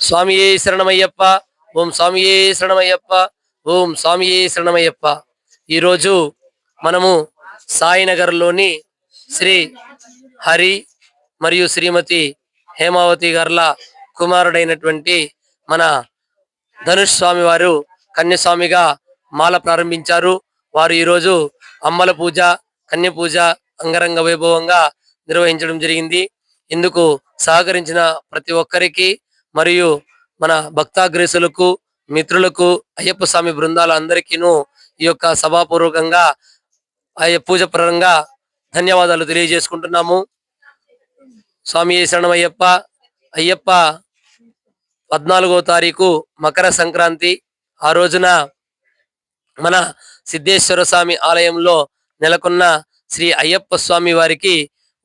స్వామియే శరణమయ్యప్ప. ఓం స్వామియే శరణమయ్యప్ప. ఓం స్వామియే శరణమయ్యప్ప. ఈరోజు మనము సాయినగర్లోని శ్రీ హరి మరియు శ్రీమతి హేమావతి గార్ల కుమారుడైనటువంటి మన ధనుష్ స్వామి వారు కన్యస్వామిగా మాల ప్రారంభించారు. వారు ఈరోజు అమ్మల పూజ, కన్య పూజ అంగరంగ వైభవంగా నిర్వహించడం జరిగింది. ఇందుకు సహకరించిన ప్రతి ఒక్కరికి మరియు మన భక్తాగ్రేసులకు, మిత్రులకు, అయ్యప్ప స్వామి బృందాల అందరికీను ఈ యొక్క సభాపూర్వకంగా పూజ పరంగా ధన్యవాదాలు తెలియజేసుకుంటున్నాము. స్వామి శరణమయ్యప్ప. అయ్యప్ప 14వ తారీఖు మకర సంక్రాంతి. ఆ రోజున మన సిద్ధేశ్వర స్వామి ఆలయంలో నెలకొన్న శ్రీ అయ్యప్ప స్వామి వారికి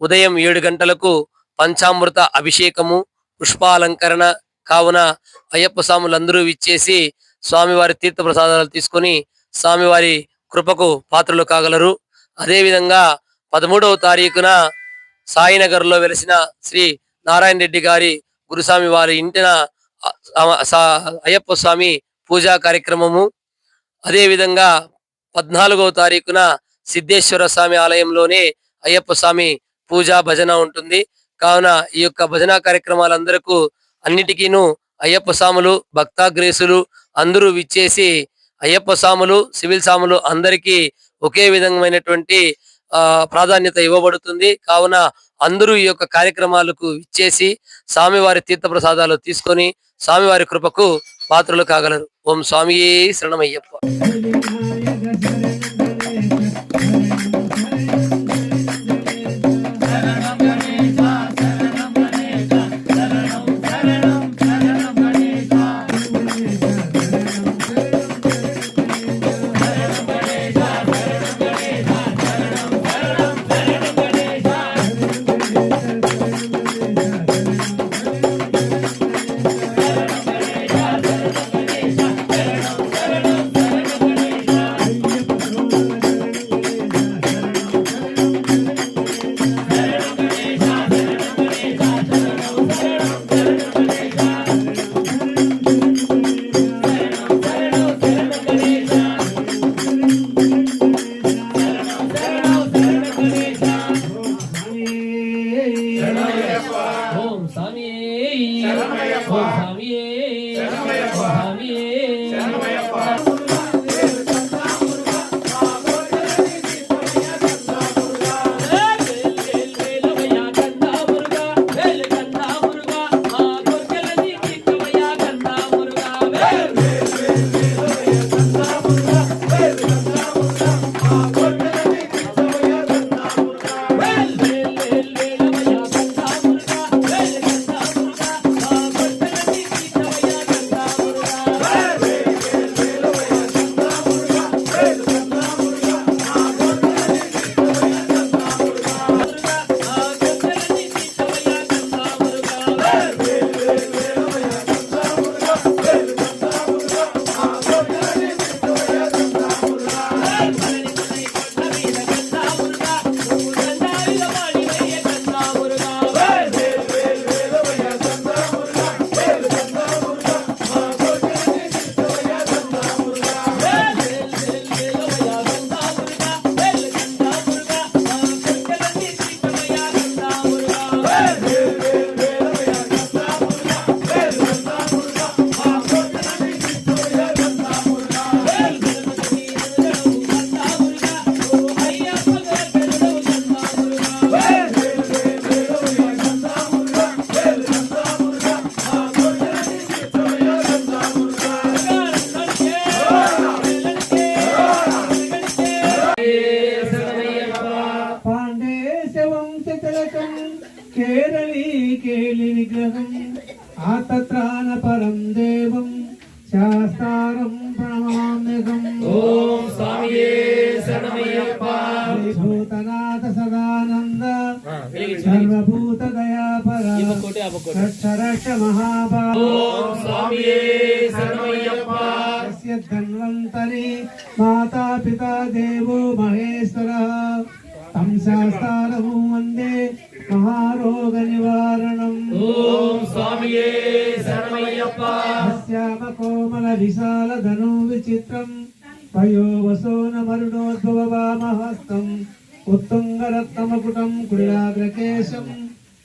ఉదయం 7 గంటలకు పంచామృత అభిషేకము, పుష్పాలంకరణ కావున అయ్యప్ప స్వాములందరూ విచ్చేసి స్వామివారి తీర్థ ప్రసాదాలు తీసుకొని స్వామివారి కృపకు పాత్రలు కాగలరు. అదేవిధంగా 13వ తారీఖున సాయినగర్లో వెలిసిన శ్రీ నారాయణ రెడ్డి గారి గురుస్వామి వారి ఇంటిన అయ్యప్ప స్వామి పూజా కార్యక్రమము. అదేవిధంగా 14వ తారీఖున సిద్ధేశ్వర స్వామి ఆలయంలోనే అయ్యప్ప స్వామి పూజా భజన ఉంటుంది. కావున ఈ యొక్క భజన కార్యక్రమాలందరకు అన్నిటికీను అయ్యప్ప స్వాములు, భక్తాగ్రేసులు అందరూ విచ్చేసి అయ్యప్ప స్వాములు, సివిల్ స్వాములు అందరికీ ఒకే విధమైనటువంటి ప్రాధాన్యత ఇవ్వబడుతుంది. కావున అందరూ ఈ యొక్క కార్యక్రమాలకు ఇచ్చేసి స్వామివారి తీర్థ ప్రసాదాలు తీసుకొని స్వామివారి కృపకు పాత్రలు కాగలరు. ఓం స్వామియే శరణమయ్యప్ప. కేరళీ కేలి విగ్రహం ఆతత్రాణ పరం దేవం శాస్త్రం ప్రణమామ్యహం. ఓం స్వామియే శరణమయ్యప్ప. భూతనాథ సదానంద సర్వభూత దయాపర రక్ష మహాభావ. ఓం స్వామియే శరణమయ్యప్ప. యస్య ధన్వంతరి మాతా పితా దేవో మహేశ్వర తం శాస్త్రం వందే మహారోగ నివారణం. ఓం స్వామియే శరణమయ్యప్ప. శ్యామ కోమల విశాల ధను విచిత్రం పయోవసోన మరుణోద్భవామహస్తం ఉత్తుంగరత్నమకుటం కులాగ్రకేశం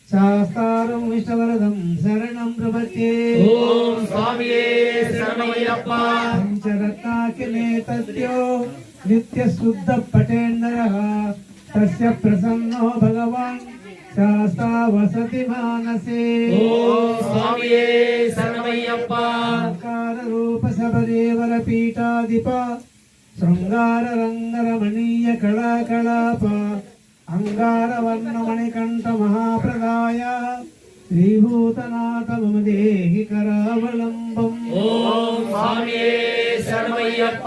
శాస్తారం విష్ణవరదం శరణం ప్రపద్యే. ఓం స్వామియే శరణమయ్యప్ప. పంచరత్నాకినేతద్యో నిత్యశుద్ధ పటేంద్రః తస్య ప్రసన్నో భగవాన్ శాస్తా వసతి మానసే. ఓం స్వామియే శరణమయ్యప్ప. ఓంకార రూప శబరివర పీఠాధిప శృంగార రంగరమణీయ కళాకళాప అంగార వర్ణమణికంఠ మహాప్రదాయ శ్రీభూతనాథ మమ దేహి కరావలంబం. ఓం స్వామియే శరణమయ్యప్ప.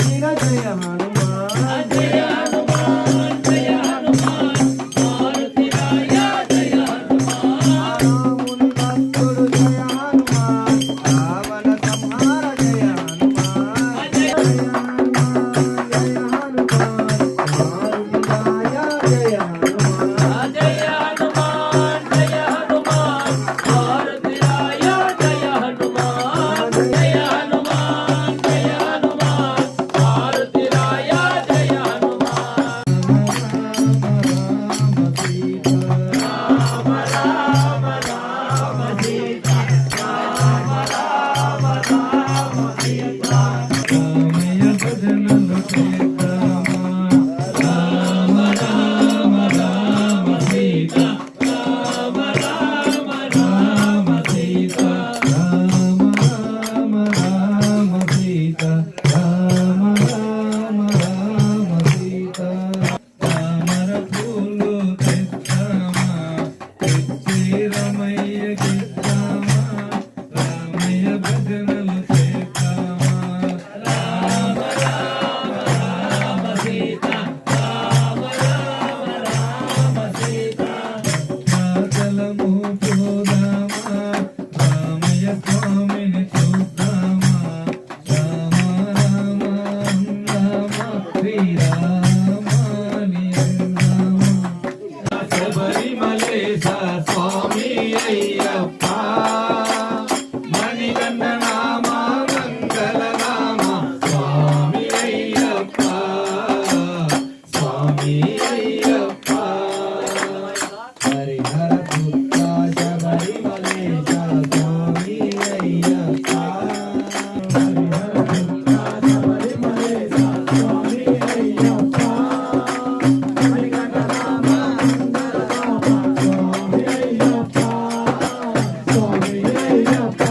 వీర జయ హనుమాన్ జయ హనుమాన్ జయ హనుమాన్ మారుతి రాయ జయ హనుమాన్ రాముని భక్తుడు జయ హనుమాన్ రావణ సంహార జయ హనుమాన్ జయ జయ హనుమాన్ జయ హనుమాన్ మారుతి రాయ జయ హనుమాన్ జయ హనుమాన్ జయ హనుమాన్ మారుతి రాయ జయ హనుమాన్ జయ హనుమాన్ జయ హనుమాన్ మారుతి రాయ జయ హనుమాన్ రామ రామ రామ సీత రామ రామ రామ సీత రామయ్య భజనలు చేద్దామా రామ రామ రామ సీత రామ రామ రామ సీత రామ రామ రామ సీత రామ రామ రామ సీత తామర పూలు తెచ్చామా తెచ్చి రమయ్య గిద్దామా రామయ్య భజనలు చేద్దామా రామ రామ రామ సీత రామ రామ రామ సీత కాకలము పోదామా రామయ్య స్వామిని చూద్దామా రామ రామ అందామా శ్రీరామాని అందామా శబరిమలేశ స్వామి అయ్యప్ప మణికంఠ నామ మంగళ నామ స్వామి అయ్యప్ప స్వామి అయ్యప్ప హరిహర పుత్ర శబరిమలేశ స్వామి అయ్యప్ప హరిహర పుత్ర శబరిమలేశ స్వామి అయ్యప్ప మణికంఠ నామ మంగళ నామ స్వామి అయ్యప్ప స్వామి అయ్యప్ప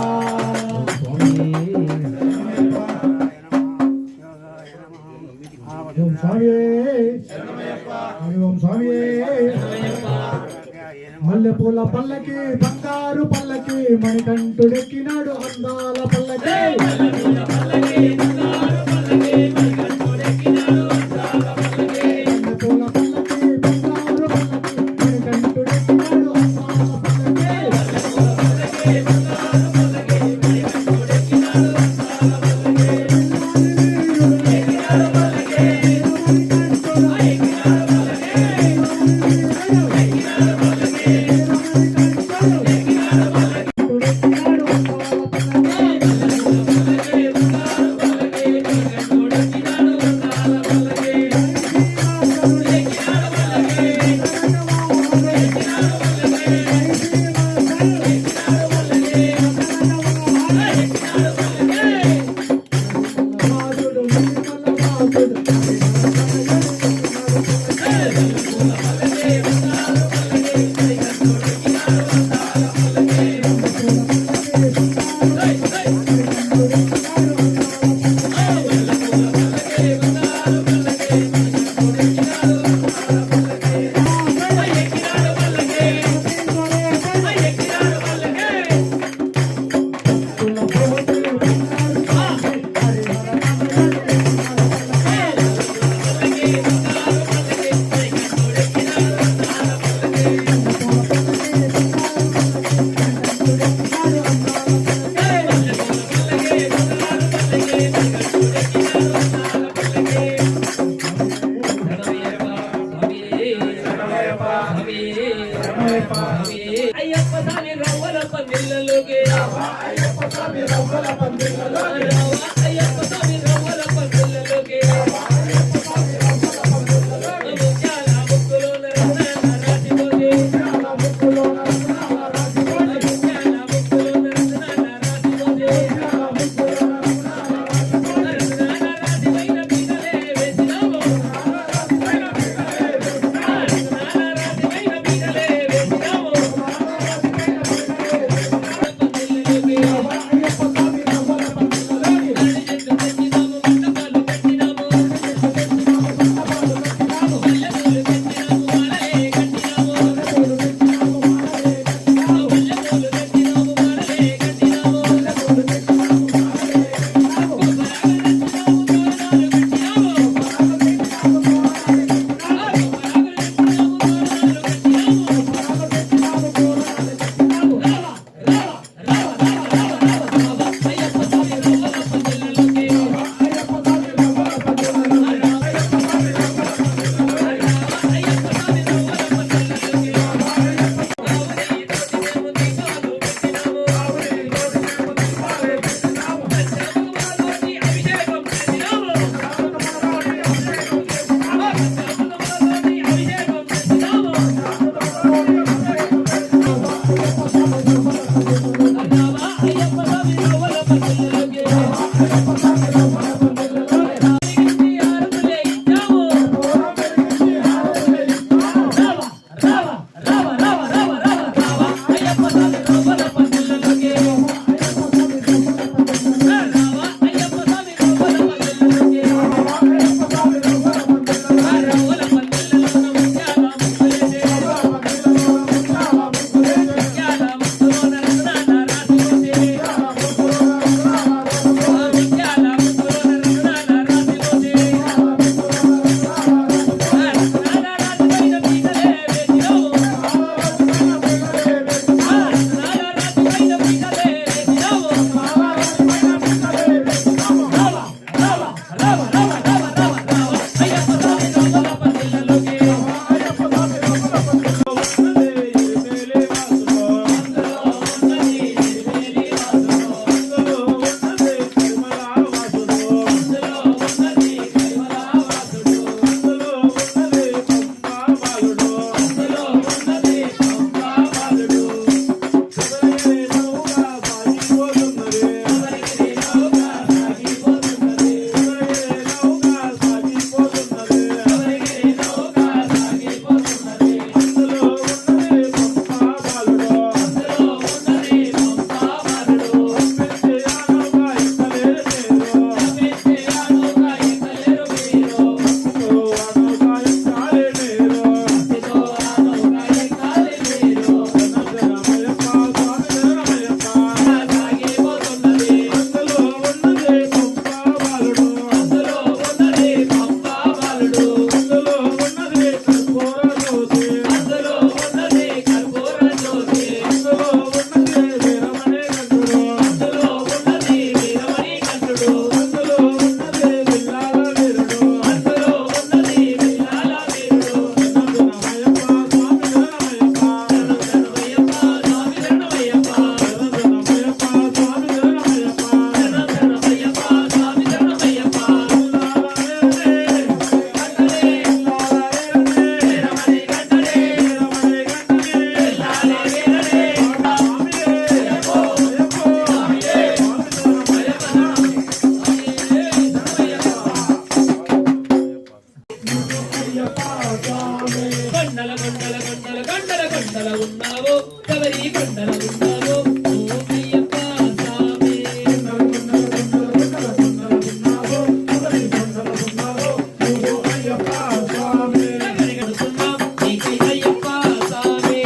ఓం స్వామియే ఓం స్వామియే మల్లెపూల పల్లకి బంగారు పల్లకి మణికంఠుడెక్కినాడు అందాల పల్లకి మల్లెపూల పల్లకి బంగారు పల్లకి మణికంఠుడెక్కినాడు అందాల పల్లకి మణికంఠుడెక్కినాడు అందాల పల్లకి ఉన్నావో శబరి కొండల ఉన్నావో ఓ అయ్యప్ప స్వామి శబరి కడుతున్నాం నీకై అయ్యప్ప స్వామి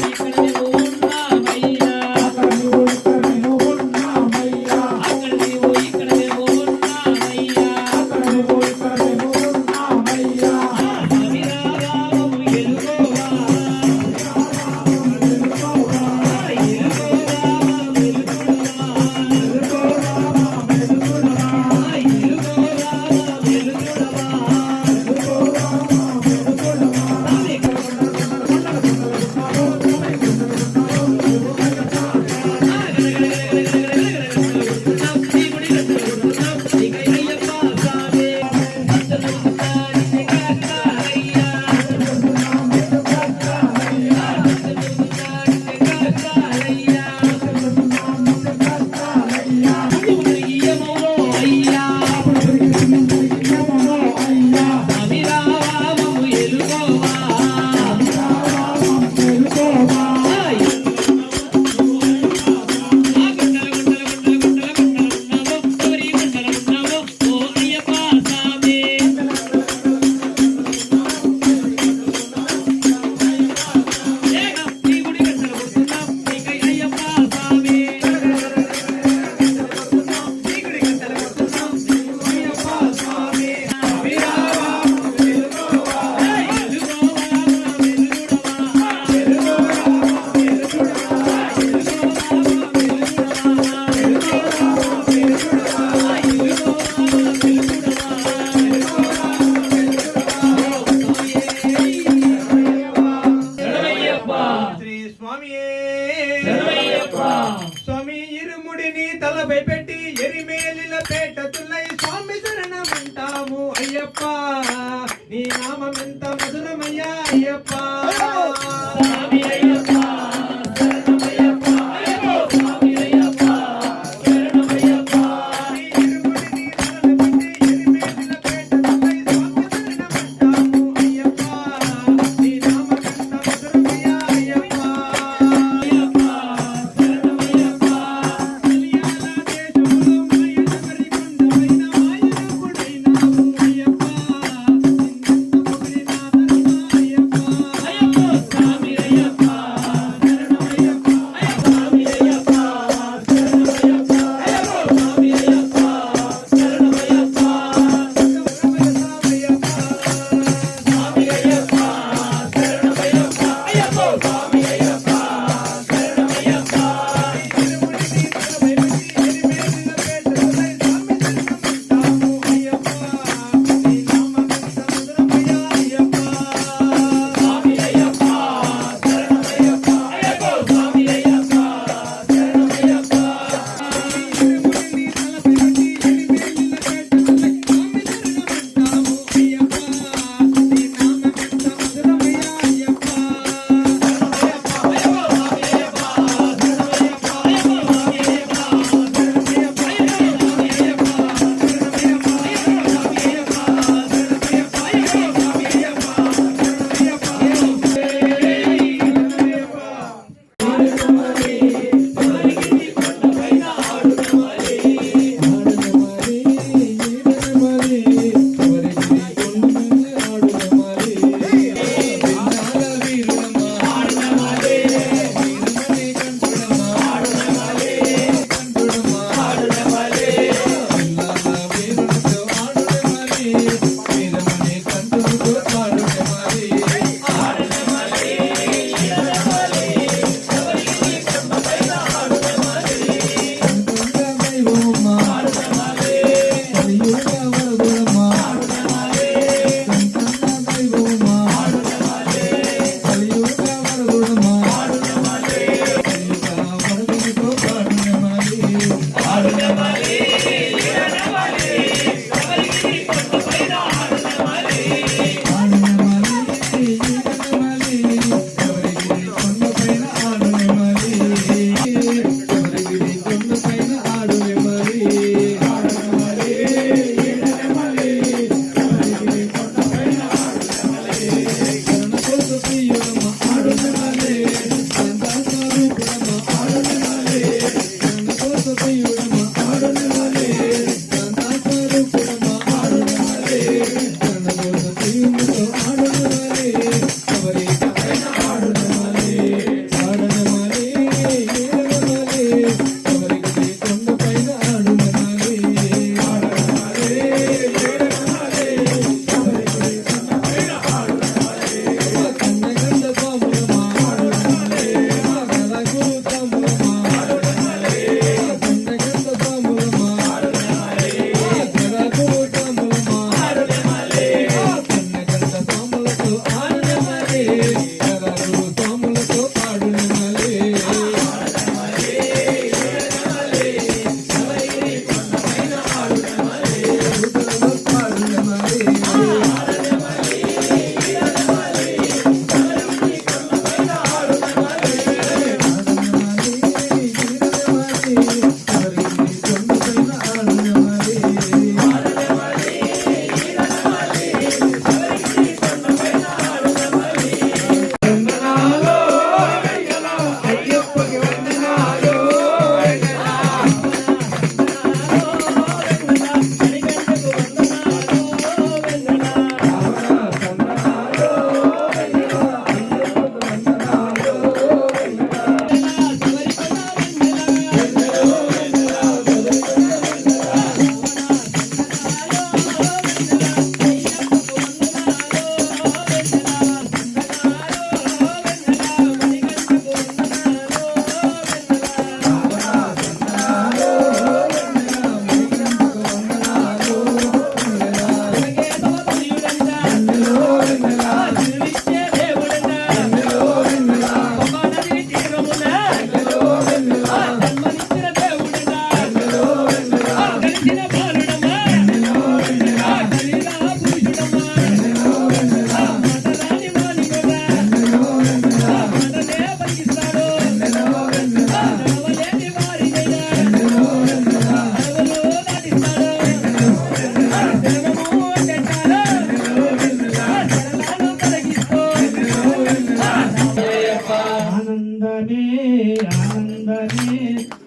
ఇక్కడ మేము ఉన్నామయ్యా అక్కడ నీవు ఇక్కడ మేము ఉన్నామయ్యా స్వామి రామము ఎలుగోవా శ్రీ స్వామియే శరణమయ్యప్ప స్వామి ఇరుముడిని తలపై పెట్టి ఎరిమేలిల పేట తుల్లై స్వామి శరణమంటాము అయ్యప్ప నీ నామం ఎంత మధురమయ్యా అయ్యప్ప స్వామి అయ్యప్ప శరణమయ్యప్ప స్వామి అయ్యప్ప శరణమయ్యప్ప స్వామి ఇరుముడిని తలపై పెట్టి ఎరిమేలిల పేట తుల్లై స్వామి శరణమంటాము అయ్యప్ప నీ నామం ఎంత మధురమయ్యా అయ్యప్ప కళ్యాణ దేశములో మాయన మరికొండపైన మాయనకుడైనావు అయ్యప్ప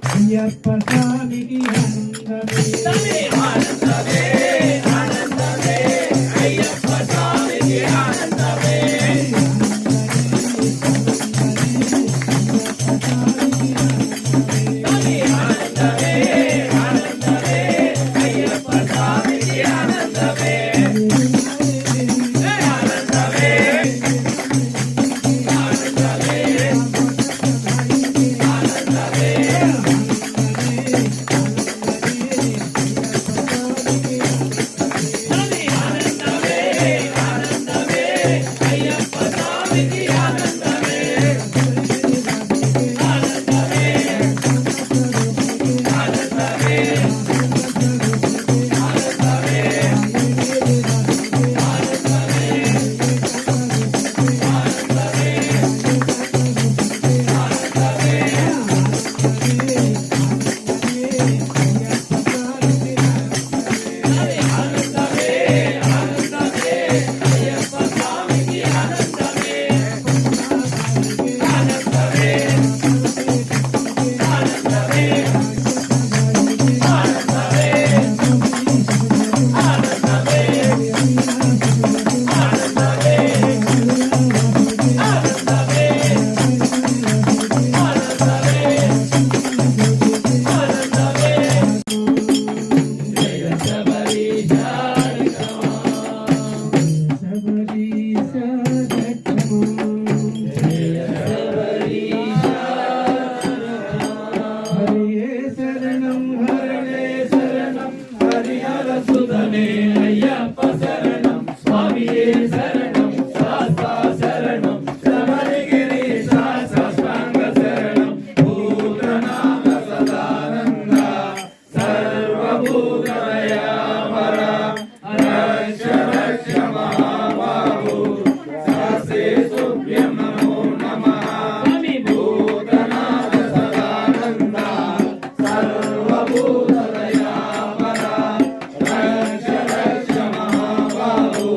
అయ్యప్ప స్వామికి ఆనందమే స్వామి ఆనందమే ఆనందమే అయ్యప్ప స్వామికి ఆనందమే స్వామి ఆనందమే ఆనందమే అయ్యప్ప స్వామికి ఆనందమే ఆనందమే స్వామి ఆనందమే ఆనందమే అయ్యప్ప స్వామికి ఆనందమే ఆనందమే ఆనందమే స్వామి ఆనందమే ఆనందమే అయ్యప్ప స్వామికి ఆనందమే ఆనందమే ఆనందమే ఆనందమే ఆనందమే ఆనందమే ఆనందమే ఆనందమే జయ శబరీశ శబరీశ దత్తము హరియే శరణం హరణే శరణం హరిహర సుధనే అయ్యప్ప శరణం స్వామియే శరణం శాస్తా శరణం శబరిగిరి శాస్త్రాంగ శరణం భూతనామ సదానంద సర్వభూతదయాపర రక్ష రక్ష మహాబాహు శాస్త్రే తుభ్యం నమో నమః స్వామి భూతనామ సదానంద సర్వభూతదయాపర రక్ష రక్ష మహాబాహు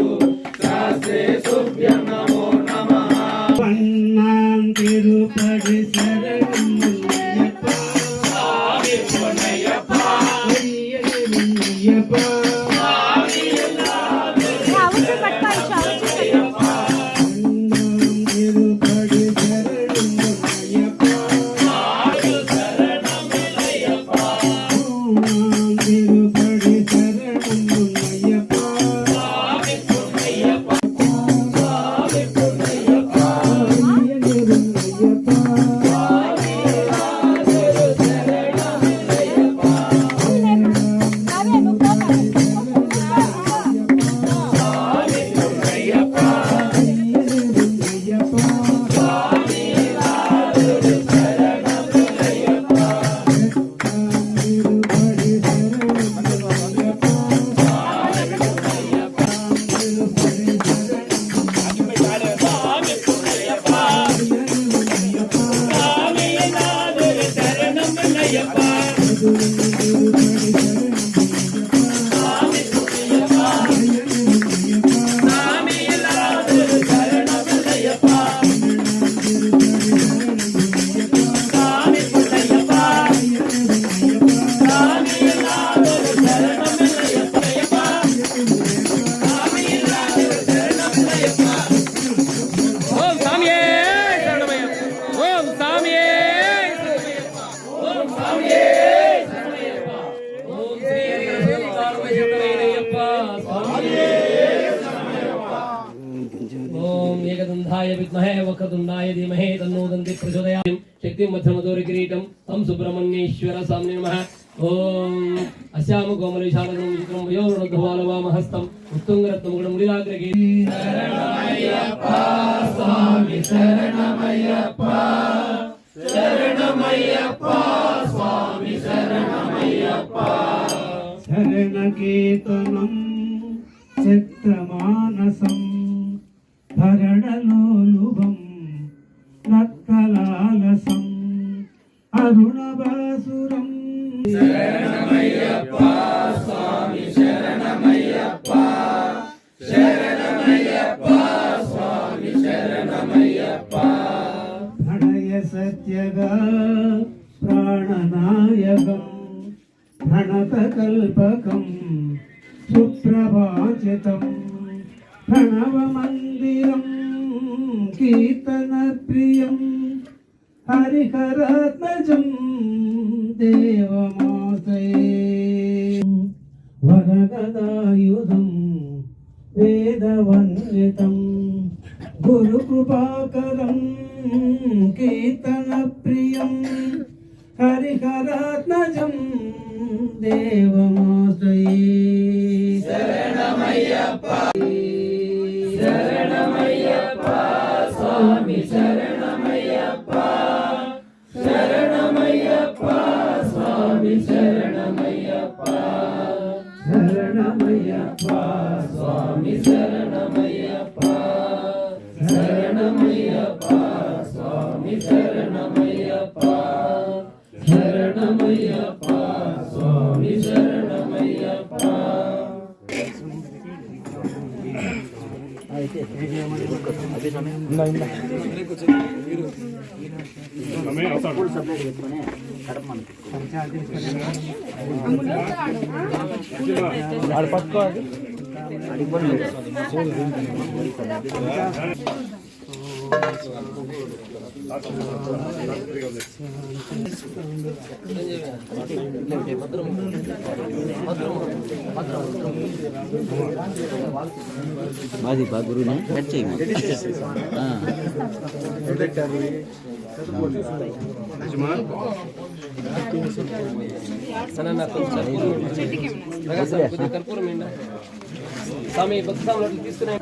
శాస్త్రే తుభ్యం నమో నమః పన్నాం తిరుపతి శరణం అయ్యప్ప స్వామి పొన్నయ్యప్ప అయ్యప్ప స్వామి అవును పట్టుకో అయ్యప్ప పన్నాం తిరుపతి శరణం అయ్యప్ప స్వామి శరణం అయ్యప్ప పన్నాం తిరుపతి శరణం అయ్యప్ప స్వామి పొన్నయ్యప్ప స్వామి పొన్నయ్యప్ప అయ్యప్ప ఏకదంధాయ విద్మహే వక్రతుండాయ ధీమహి తన్నో దంతి ప్రచోదయాత్ శక్తిం మధ్యమదోరి కిరీటం తం సుబ్రహ్మణ్యేశ్వర స్వామినే నమః ఓం అస్యామ కోమలిశాలనం చిత్రం వయోరుణధ్వాలవామహస్తం ఉత్తుంగరత్నముగడ ముడిలాగ్రగే శరణమయ్యప్ప స్వామి శరణమయ్యప్ప శరణమయ్యప్ప స్వామి శరణమయ్యప్ప శరణకీర్తనం చిత్తమానసం భరణలోలుభం నత్తలాలసం అరుణభాసురం శరణమయ్యప్ప స్వామి శరణమయ్యప్ప శరణమయ్యప్ప స్వామి శరణమయ్యప్ప ప్రణయ సత్యగా ప్రాణనాథ నాయకం ప్రణతకల్పకం సుప్రభాచితం ప్రణవమందిరం కీర్తనప్రియం హరిహరాత్మజం దేవమాశ్రయే వరగదాయుధం వేదవన్వితం గురుకృపాకరం కీర్తనప్రియం హరిహరాత్మజం దేవమాశ్రయే శరణమయ్యప్ప శరణమయ్యప్ప స్వామి శరణమయ్యప్ప శరణమయ్యప్ప స్వామి శరణమయ్యప్ప శరణమయ్యప్ప స్వామి శరణమయ్యప్ప శరణమయ్యప్ప స్వామి శరణమయ్యప్ప శరణమయ్యప్ప స్వామి శరణమయ్యప్ప మాది బా గురువునే కట్ చేయి స్వామి భక్తి సాములు తీసుకునే